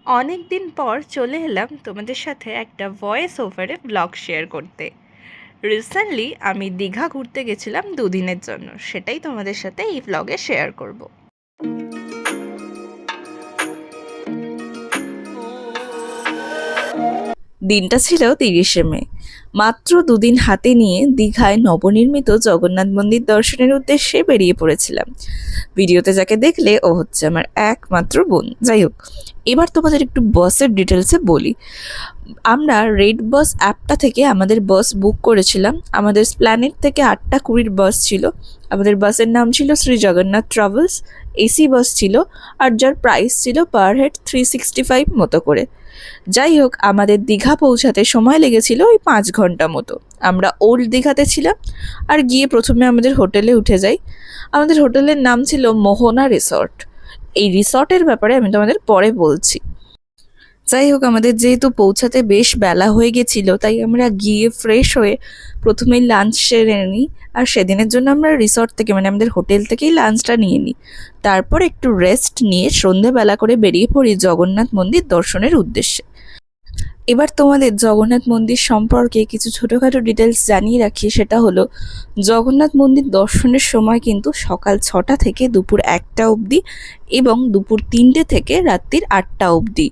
অনেক দিন পর চলে এলাম তোমাদের সাথে একটা ভয়েস ওভারে ব্লগ শেয়ার করতে। রিসেন্টলি আমি দীঘা ঘুরতে গেছিলাম 2 দিনের জন্য, সেটাই তোমাদের সাথে এই ব্লগে শেয়ার করব। দিনটা ছিল 30শে মে। মাত্র 2 দিন হাতে নিয়ে দীঘায় নবনির্মিত জগন্নাথ মন্দির দর্শনের উদ্দেশ্যে বেরিয়ে পড়েছিলাম। ভিডিওতে যাকে দেখলে ও হচ্ছে আমার একমাত্র বোন। যাই হোক, এবার তোমাদের একটু বাসের ডিটেলসে বলি। আমরা রেড বাস অ্যাপটা থেকে আমাদের বাস বুক করেছিলাম। আমাদের প্ল্যানেট থেকে 8:20 বাস ছিল। আমাদের বাসের নাম ছিল Shri Jagannath travels. AC bus ছিল, আর যার প্রাইস ছিল পার হেড 365 মতো করে। যাই হোক, আমাদের দীঘা পৌঁছাতে সময় লেগেছিল ওই 5 ঘন্টা মতো। আমরা ওল্ড দীঘাতে ছিলাম, আর গিয়ে প্রথমে আমাদের হোটেলে উঠে যাই। আমাদের হোটেলের নাম ছিল মোহনা রিসর্ট। এই রিসর্টের ব্যাপারে আমি তোমাদের পরে বলছি। যাই হোক, আমাদের যেহেতু পৌঁছাতে বেশ বেলা হয়ে গেছিল, তাই আমরা গিয়ে ফ্রেশ হয়ে প্রথমেই লাঞ্চ সেরে নিই। আর সেদিনের জন্য আমরা রিসর্ট থেকে মানে আমাদের হোটেল থেকেই লাঞ্চটা নিয়ে নিই। তারপর একটু রেস্ট নিয়ে সন্ধেবেলা করে বেরিয়ে পড়ি জগন্নাথ মন্দির দর্শনের উদ্দেশ্যে। এবার তোমাদের জগন্নাথ মন্দির সম্পর্কে কিছু ছোটোখাটো ডিটেলস জানিয়ে রাখি। সেটা হলো, জগন্নাথ মন্দির দর্শনের সময় কিন্তু সকাল 6টা থেকে দুপুর 1টা অবধি, এবং দুপুর 3টে থেকে রাত্রির 8টা অবধি।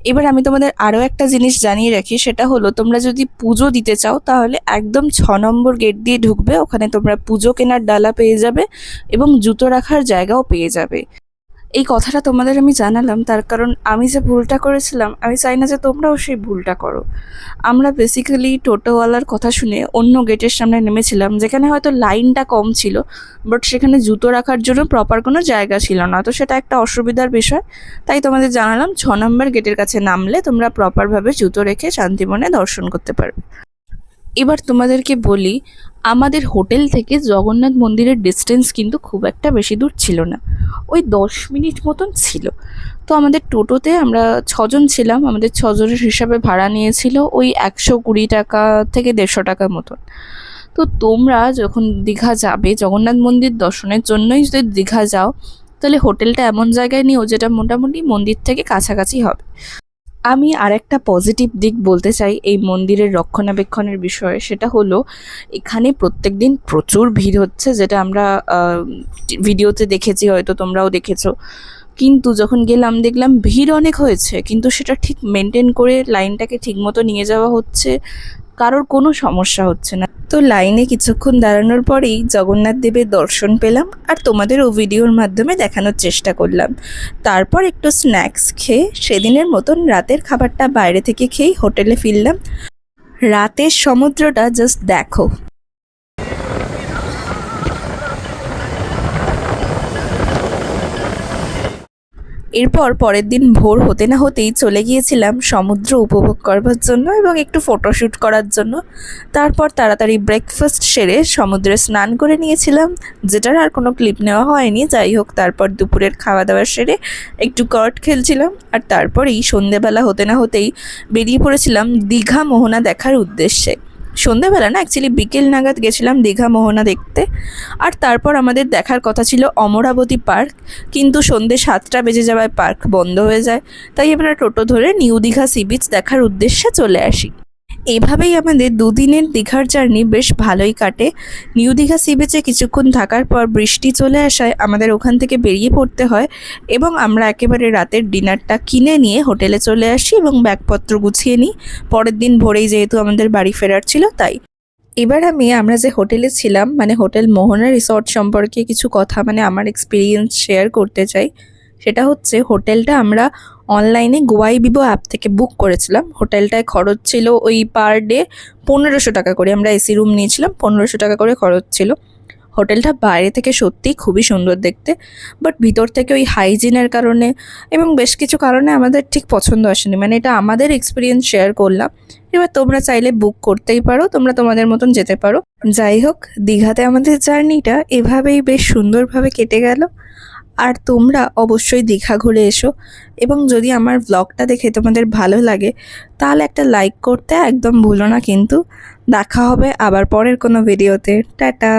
এবার আমি তোমাদের আরও একটা জিনিস জানিয়ে রাখি। সেটা হলো, তোমরা যদি পুজো দিতে চাও তাহলে একদম 6 নম্বর গেট দিয়ে ঢুকবে। ওখানে তোমরা পুজো কেনার ডালা পেয়ে যাবে এবং জুতো রাখার জায়গাও পেয়ে যাবে। এই কথাটা তোমাদের আমি জানালাম তার কারণ আমি যে ভুলটা করেছিলাম, আমি চাই না যে তোমরাও সেই ভুলটা করো। আমরা বেসিক্যালি টোটোওয়ালার কথা শুনে অন্য গেটের সামনে নেমেছিলাম, যেখানে হয়তো লাইনটা কম ছিল, বাট সেখানে জুতো রাখার জন্য প্রপার কোনো জায়গা ছিল না। তো সেটা একটা অসুবিধার বিষয়। তাই তোমাদের জানালাম 6 নম্বর গেটের কাছে নামলে তোমরা প্রপারভাবে জুতো রেখে শান্তিমনে দর্শন করতে পারবে। এবার তোমাদেরকে বলি, আমাদের হোটেল থেকে জগন্নাথ মন্দিরের ডিস্টেন্স কিন্তু খুব একটা বেশি দূর ছিল না, ওই 10 মিনিট মতন ছিল। তো আমাদের টোটোতে আমরা 6জন ছিলাম। আমাদের 6জনের হিসাবে ভাড়া নিয়েছিল ওই 120 টাকা থেকে 150 টাকা মতন। তো তোমরা যখন দীঘা যাবে জগন্নাথ মন্দির দর্শনের জন্যই যদি দীঘা যাও, তাহলে হোটেলটা এমন জায়গায় নিও যেটা মোটামুটি মন্দির থেকে কাছাকাছি হবে। আমি আরেকটা পজিটিভ দিক বলতে চাই এই মন্দিরের রক্ষণাবেক্ষণের বিষয়ে। সেটা হলো, এখানে প্রত্যেকদিন প্রচুর ভিড় হচ্ছে, যেটা আমরা ভিডিওতে দেখেছি, হয়তো তোমরাও দেখেছো। কিন্তু যখন গেলাম দেখলাম ভিড় অনেক হয়েছে, কিন্তু সেটা ঠিক মেনটেন করে লাইনটাকে ঠিকমতো নিয়ে যাওয়া হচ্ছে, কারোর কোনো সমস্যা হচ্ছে না। তো লাইনে কিছুক্ষণ দাঁড়ানোর পরেই জগন্নাথ দেবের দর্শন পেলাম, আর তোমাদেরও ভিডিওর মাধ্যমে দেখানোর চেষ্টা করলাম। তারপর একটু স্ন্যাক্স খেয়ে সেদিনের মতন রাতের খাবারটা বাইরে থেকে খেয়েই হোটেলে ফিরলাম। রাতের সমুদ্রটা জাস্ট দেখো। এরপর পরের দিন ভোর হতে না হতেই চলে গিয়েছিলাম সমুদ্র উপভোগ করবার জন্য এবং একটু ফটোশ্যুট করার জন্য। তারপর তাড়াতাড়ি ব্রেকফাস্ট সেরে সমুদ্রে স্নান করে নিয়েছিলাম, যেটার আর কোনো ক্লিপ নেওয়া হয়নি। যাই হোক, তারপর দুপুরের খাওয়া দাওয়া সেরে একটু কার্ড খেলছিলাম, আর তারপরেই সন্ধেবেলা হতে না হতেই বেরিয়ে পড়েছিলাম দীঘা মোহনা দেখার উদ্দেশ্যে। সন্ধেবেলা না, অ্যাকচুয়ালি বিকেল নাগাদ গেছিলাম দীঘা মোহনা দেখতে। আর তারপর আমাদের দেখার কথা ছিল অমরাবতী পার্ক, কিন্তু সন্ধ্যে 7টা বেজে যাওয়ায় পার্ক বন্ধ হয়ে যায়। তাই আমরা টোটো ধরে নিউ দীঘা সি বিচ দেখার উদ্দেশ্যে চলে আসি। এভাবেই আমাদের 2 দিনের দীঘার জার্নি বেশ ভালোই কাটে। নিউ দীঘা সি বিচে কিছুক্ষণ থাকার পর বৃষ্টি চলে আসায় আমাদের ওখান থেকে বেরিয়ে পড়তে হয়, এবং আমরা একেবারে রাতের ডিনারটা কিনে নিয়ে হোটেলে চলে আসি এবং ব্যাগপত্র গুছিয়ে নিই। পরের দিন ভোরেই যেহেতু আমাদের বাড়ি ফেরার ছিল তাই। এবার আমরা যে হোটেলে ছিলাম মানে হোটেল মোহনা রিসর্ট সম্পর্কে কিছু কথা মানে আমার এক্সপিরিয়েন্স শেয়ার করতে চাই। সেটা হচ্ছে, হোটেলটা আমরা অনলাইনে গোয়াইবিবো অ্যাপ থেকে বুক করেছিলাম। হোটেলটায় খরচ ছিল ওই পার ডে 1500 টাকা করে। আমরা এসি রুম নিয়েছিলাম, 1500 টাকা করে খরচ ছিল। হোটেলটা বাইরে থেকে সত্যিই খুবই সুন্দর দেখতে, বাট ভিতর থেকে ওই হাইজিনের কারণে এবং বেশ কিছু কারণে আমাদের ঠিক পছন্দ আসেনি। মানে এটা আমাদের এক্সপিরিয়েন্স শেয়ার করলাম। এবার তোমরা চাইলে বুক করতেই পারো, তোমরা তোমাদের মতন যেতে পারো। যাই হোক, দীঘাতে আমাদের জার্নিটা এভাবেই বেশ সুন্দরভাবে কেটে গেল। আর তোমরা অবশ্যই দীঘা ঘুরে এসো, এবং যদি আমার ব্লগটা দেখে তোমাদের ভালো লাগে তাহলে একটা লাইক করতে একদম ভুলো না কিন্তু। দেখা হবে আবার পরের কোনো ভিডিওতে। টাটা।